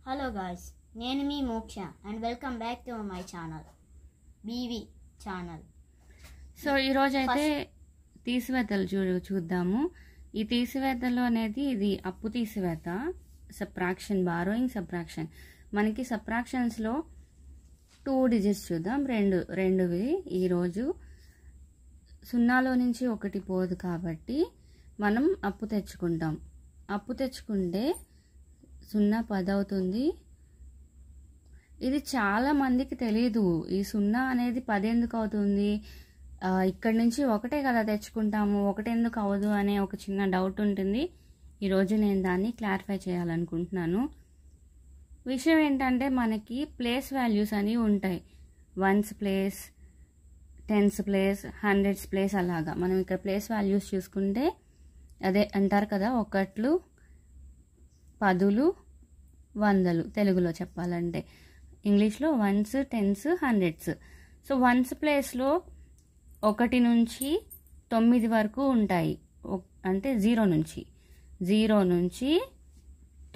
Hello guys, నేను మీ Moksha and welcome back to my channel BV channel. So ఈరోజు అయితే తీసివేతలు చూద్దాము. ఈ తీసివేతలు అనేది ఇది అప్పు తీసివేత, సబ్ట్రాక్షన్, బారోయింగ్ సబ్ట్రాక్షన్. మనకి సబ్ట్రాక్షన్స్లో 2 డిజిట్స్ చూద్దాం. రెండువి ఈరోజు. 0లో నుంచి 1 పోదు కాబట్టి మనం అప్పు తెచ్చుకుంటాం. అప్పు తెచ్చుకుంటే 0 10 అవుతుంది. ఇది చాలా మందికి తెలీదు. ఈ 0 అనేది 10 ఎందుకు అవుతుంది, ఇక్కడ నుంచి 1 కదా తెచ్చుకుంటాము, 1 ఎందుకు అవ్వదు అనే ఒక చిన్న డౌట్ ఉంటుంది. ఈరోజు నేను దాన్ని క్లారిఫై చేయాలనుకుంటున్నాను. విషయం ఏంటంటే మనకి ప్లేస్ వాల్యూస్ అని ఉంటాయి. 1s place, 10s place, 100s place, అలాగా. మనం ఇక్కడ ప్లేస్ వాల్యూస్ చూసుకుంటే అదే అంటారు కదా, 1లు, 10లు, 100లు తెలుగులో చెప్పాలంటే. ఇంగ్లీష్లో 1s, 10s, 100s. So 1s ప్లేస్లో 1 నుంచి 9 వరకు ఉంటాయి. అంటే 0 నుంచి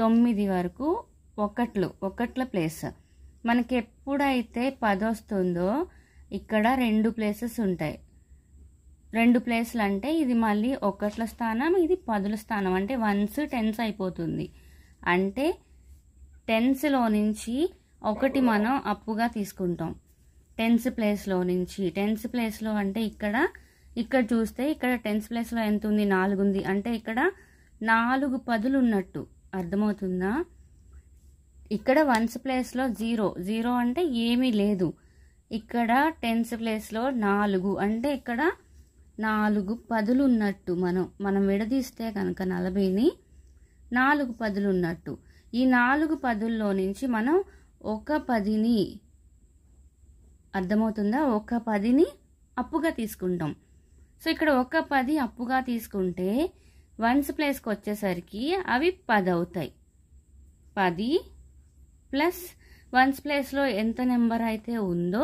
9 వరకు ఒకట్ల ప్లేస్. మనకి ఎప్పుడైతే 10 వస్తుందో ఇక్కడ 2 ప్లేసెస్ ఉంటాయి. 2 ప్లేస్లు అంటే ఇది మళ్ళీ 1ల స్థానం, ఇది 10ల స్థానం. అంటే 1s, 10s అయిపోతుంది. అంటే 10sలో నుంచి 1 మనం అప్పుగా తీసుకుంటాం. 10s ప్లేస్లో నుంచి 10s ప్లేస్లో అంటే ఇక్కడ చూస్తే ఇక్కడ 10s ప్లేస్లో ఎంత ఉంది, 4 ఉంది. అంటే ఇక్కడ 4 10లు ఉన్నట్టు అర్థమవుతుందా? ఇక్కడ 1s ప్లేస్లో 0 అంటే ఏమీ లేదు. ఇక్కడ 10s ప్లేస్లో 4 అంటే ఇక్కడ 4 10లు ఉన్నట్టు. మనం విడదీస్తే కనుక 40ని 4 10లు ఉన్నట్టు. ఈ 4 10ల్లో నుంచి మనం ఒక 10ని, అర్థమవుతుందా, ఒక 10ని అప్పుగా తీసుకుంటాం. సో ఇక్కడ ఒక 10 అప్పుగా తీసుకుంటే 1s ప్లేస్కి వచ్చేసరికి అవి 10 అవుతాయి. 10 ప్లస్ 1s ప్లేస్లో ఎంత నెంబర్ అయితే ఉందో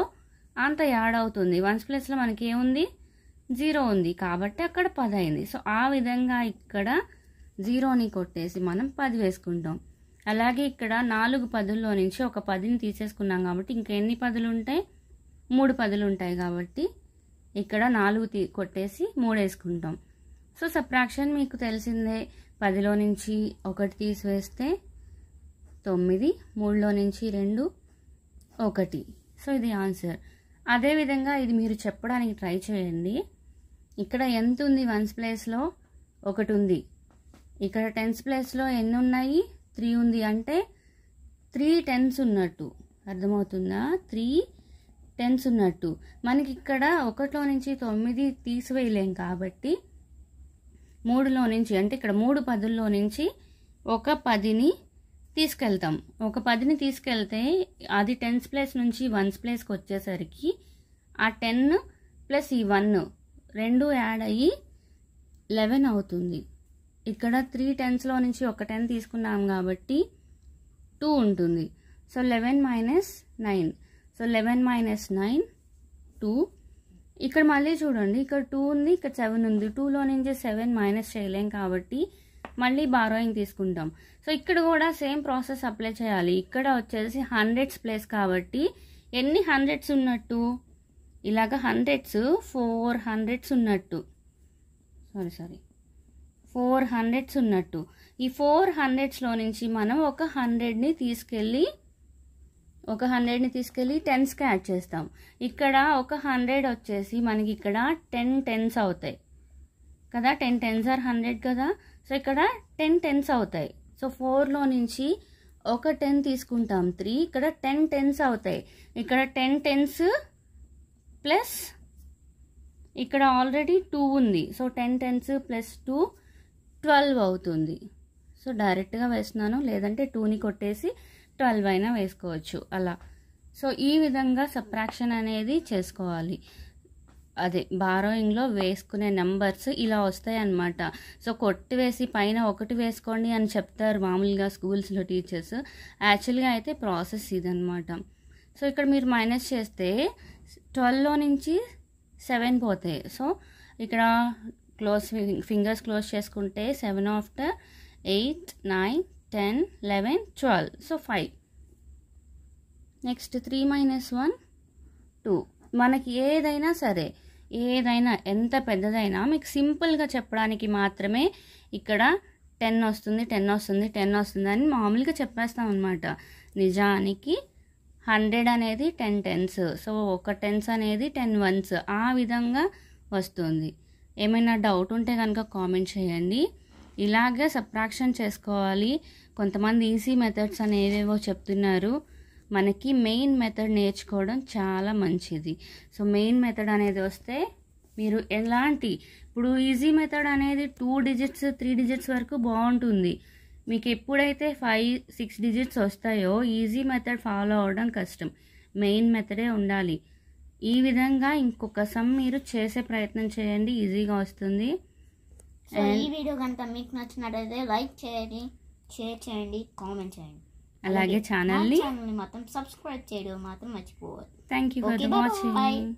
అంత యాడ్ అవుతుంది. 1s ప్లేస్లో మనకి ఏముంది, 0 ఉంది కాబట్టి అక్కడ 10 అయింది. సో ఆ విధంగా ఇక్కడ 0ని కొట్టేసి మనం 10 వేసుకుంటాం. అలాగే ఇక్కడ 4 10ల్లో నుంచి ఒక 10ని తీసేసుకున్నాం కాబట్టి ఇంకా ఎన్ని 10లు ఉంటాయి, 3 10లు ఉంటాయి. కాబట్టి ఇక్కడ 4 కొట్టేసి 3 వేసుకుంటాం. సో సబ్ట్రాక్షన్ మీకు తెలిసిందే. 10లో నుంచి 1 తీసివేస్తే 9, 3లో నుంచి 2 1. సో ఇది ఆన్సర్. అదేవిధంగా ఇది మీరు చెప్పడానికి ట్రై చేయండి. ఇక్కడ ఎంత ఉంది, 1s ప్లేస్లో 1 ఉంది. ఇక్కడ 10s ప్లేస్లో ఎన్ని ఉన్నాయి, 3 ఉంది. అంటే 3 10s ఉన్నట్టు, అర్థమవుతుందా? 3 10s ఉన్నట్టు. మనకి ఇక్కడ 1లో నుంచి 9 తీసివేయలేం కాబట్టి 3లో నుంచి, అంటే ఇక్కడ 3 10ల్లో నుంచి ఒక 10ని తీసుకెళ్తాం. ఒక 10ని తీసుకెళ్తే అది 10s ప్లేస్ నుంచి 1s ప్లేస్కి వచ్చేసరికి ఆ 10 ప్లస్ ఈ 1 2 యాడ్ అయ్యి 11 అవుతుంది. ఇక్కడ 3 10sలో నుంచి ఒక 10 తీసుకున్నాం కాబట్టి 2 ఉంటుంది. So 11 minus 9. So 11 minus 9 2. ఇక్కడ మళ్ళీ చూడండి, ఇక్కడ 2 ఉంది, ఇక్కడ 7 ఉంది. 2లో నుంచి 7 మైనస్ చేయలేం కాబట్టి మళ్ళీ బారోయింగ్ తీసుకుంటాం. సో ఇక్కడ కూడా సేమ్ ప్రాసెస్ అప్లై చేయాలి. ఇక్కడ వచ్చేసి 100s ప్లేస్ కాబట్టి ఎన్ని 100s ఉన్నట్టు, ఇలాగ 100s 400s ఉన్నట్టు, సారీ 400s ఉన్నట్టు. ఈ 400స్లో నుంచి మనం ఒక 100ని తీసుకెళ్ళి 10sకి యాడ్ చేస్తాం. ఇక్కడ ఒక 100 వచ్చేసి మనకి ఇక్కడ 10 10s అవుతాయి కదా. 10 10s ఆర్ 100 కదా. సో ఇక్కడ 10 10s అవుతాయి. సో 4లో నుంచి ఒక 10 తీసుకుంటాం, 3. ఇక్కడ 10 10s అవుతాయి. ఇక్కడ 10 10s ప్లస్ ఇక్కడ ఆల్రెడీ 2 ఉంది. సో 10 10s ప్లస్ 2 12 అవుతుంది. సో డైరెక్ట్గా వేస్తున్నాను, లేదంటే 2ని కొట్టేసి 12 అయినా వేసుకోవచ్చు అలా. సో ఈ విధంగా సబ్ట్రాక్షన్ అనేది చేసుకోవాలి. అదే బారోయింగ్లో వేసుకునే నెంబర్స్ ఇలా వస్తాయి అన్నమాట. సో కొట్టివేసి పైన 1 వేసుకోండి అని చెప్తారు మామూలుగా స్కూల్స్లో టీచర్స్. యాక్చువల్గా అయితే ప్రాసెస్ ఇదనమాట. సో ఇక్కడ మీరు మైనస్ చేస్తే 12లో నుంచి 7 పోతాయి. సో ఇక్కడ ఫింగర్స్ క్లోజ్ చేసుకుంటే 7 ఆఫ్టర్ 8 9 10, 11, 12. సో 5. Next 3 minus 1, 2. మనకి ఏదైనా సరే, ఏదైనా ఎంత పెద్దదైనా మీకు సింపుల్గా చెప్పడానికి మాత్రమే ఇక్కడ 10 వస్తుంది 10 వస్తుంది 10 వస్తుంది అని మామూలుగా చెప్పేస్తాం అనమాట. నిజానికి 100 అనేది 10 tens. సో ఒక టెన్స్ అనేది 10 ones. ఆ విధంగా వస్తుంది. ఏమైనా డౌట్ ఉంటే కనుక కామెంట్ చేయండి. ఇలాగే సబ్ట్రాక్షన్ చేసుకోవాలి. కొంతమంది ఈజీ మెథడ్స్ అనేవేవో చెప్తున్నారు. మనకి మెయిన్ మెథడ్ నేర్చుకోవడం చాలా మంచిది. సో మెయిన్ మెథడ్ అనేది వస్తే మీరు ఎలాంటి, ఇప్పుడు ఈజీ మెథడ్ అనేది 2 digits 3 digits వరకు బాగుంటుంది. మీకు ఎప్పుడైతే 5 6 digits వస్తాయో ఈజీ మెథడ్ ఫాలో అవడం కష్టం. మెయిన్ మెథడే ఉండాలి. ఈ విధంగా ఇంకొక సమ్ మీరు చేసే ప్రయత్నం చేయండి, ఈజీగా వస్తుంది. సో ఈ వీడియో కనుక మీకు నచ్చినట్లయితే లైక్ చేయండి, షేర్ చేయండి, కామెంట్ చేయండి. అలాగే ఛానల్ని మాత్రం సబ్స్క్రైబ్ చేయడం మాత్రం మర్చిపోవద్దు. Thank you for Okay, bye-bye. Watching.